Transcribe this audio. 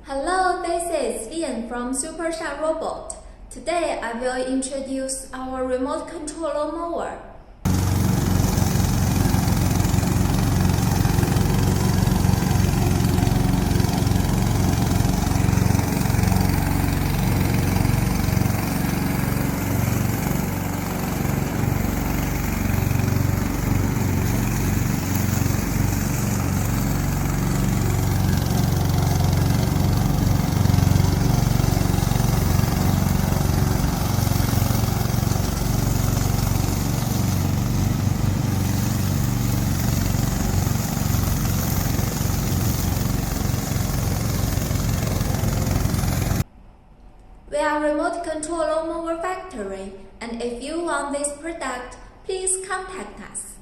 Hello, this is Vian from SUPERSHINE Robot. Today I will introduce our remote control mower. We are remote control mower factory, and if you want this product, please contact us.